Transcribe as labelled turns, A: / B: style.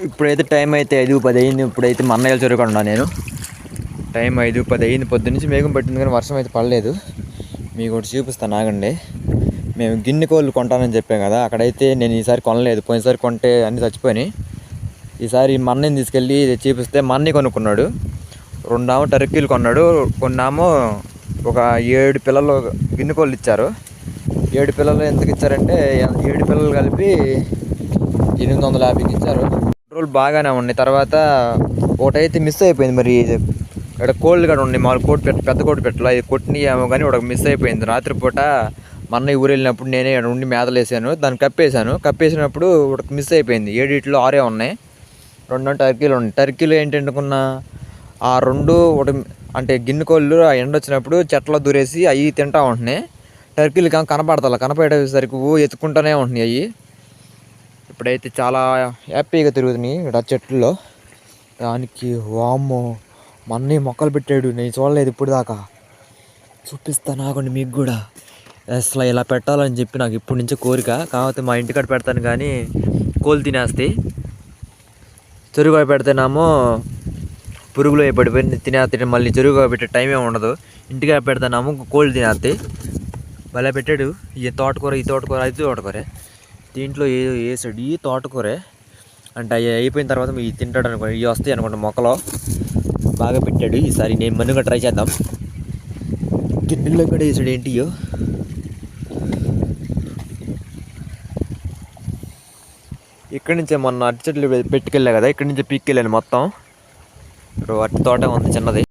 A: ఇప్పుడైతే టైం అయితే 5:10 అయింది. ఇప్పుడైతే మా అన్నయ్య చెరువు ఉన్నా నేను. టైం 5:10 అయింది. పొద్దున్నుంచి మేఘం పట్టింది కానీ వర్షం అయితే పడలేదు. మీకు ఒకటి చూపిస్తాను ఆగండి. మేము గిన్నె కోళ్ళు కొంటానని చెప్పాం కదా, అక్కడైతే నేను ఈసారి కొనలేదు. పోయినసారి కొంటే అన్నీ చచ్చిపోయినాయి. ఈసారి మా అన్నయ్యని తీసుకెళ్ళి చూపిస్తే మా అన్నయ్య కొనుక్కున్నాడు. 2 టర్కీలు కొన్నాడు. కొన్నామో ఒక 7 పిల్లలు గిన్నె కోళ్ళు ఇచ్చారు. 7 పిల్లలు ఎంతకు ఇచ్చారంటే 7 పిల్లలు కలిపి 850కి ఇచ్చారు. రోజులు బాగానే ఉన్నాయి. తర్వాత ఒకటైతే మిస్ అయిపోయింది. మరి ఇక్కడ కోళ్ళు కూడా ఉన్నాయి, మామూలు కోడి పెట్ట, పెద్ద కోడి పెట్టలు అది కొట్టినాయేమో కానీ ఒకటి మిస్ అయిపోయింది. రాత్రిపూట మా అన్నయ్య ఊరు వెళ్ళినప్పుడు నేనే ఉండి మేతలేసాను, దాన్ని కప్పేసినప్పుడు ఒకటి మిస్ అయిపోయింది. 7 6 ఉన్నాయి. 2 టర్కీలు ఉన్నాయి. టర్కీలు ఏంటంటుకున్నా ఆ 2 ఒకటి అంటే గిన్నె కోళ్ళు ఆ ఎండ వచ్చినప్పుడు చెట్లో దూరేసి అవి తింటా ఉంటున్నాయి. టర్కీలు కనపడేసరికి ఎత్తుకుంటూనే ఉంటున్నాయి అవి. ఇప్పుడైతే చాలా హ్యాపీగా తిరుగుతున్నాయి ఇక్కడ చెట్లలో. దానికి వామ్మో మా అన్నయ్య మొక్కలు పెట్టాడు, నేను చూడలేదు ఇప్పుడు దాకా. చూపిస్తాను ఆగండి మీకు కూడా. అసలు ఇలా పెట్టాలని చెప్పి నాకు ఇప్పటి నుంచే కోరిక. కాకపోతే మా ఇంటికాడ పెడతాను కానీ కోళ్ళు తినేస్తాయి. చెరువు పెడితేనేమో పురుగులు పడిపోయి తినేస్తాయి. మళ్ళీ చెరువు పెట్టే టైం ఏమి ఉండదు. ఇంటికాడ పెడతానేమో కోళ్ళు తినేస్తాయి. భలే పెట్టాడు. ఈ తోటకూర అది తోటకూరే. దీంట్లో వేసాడు ఈ తోటకూరే. అంటే అవి అయిపోయిన తర్వాత ఇవి తింటాడు అనుకో, ఇవి వస్తాయి అనుకోండి మొక్కలో. బాగా పెట్టాడు. ఈసారి నేను మనుగా ట్రై చేద్దాం. గిన్నెలో కూడా వేసాడు ఏంటియో. ఇక్కడి నుంచే మొన్న అరటి చెట్లు పెట్టుకెళ్ళా కదా, ఇక్కడి నుంచే పీక్కెళ్ళాను మొత్తం. ఇప్పుడు అరటి తోట ఉంది చిన్నది.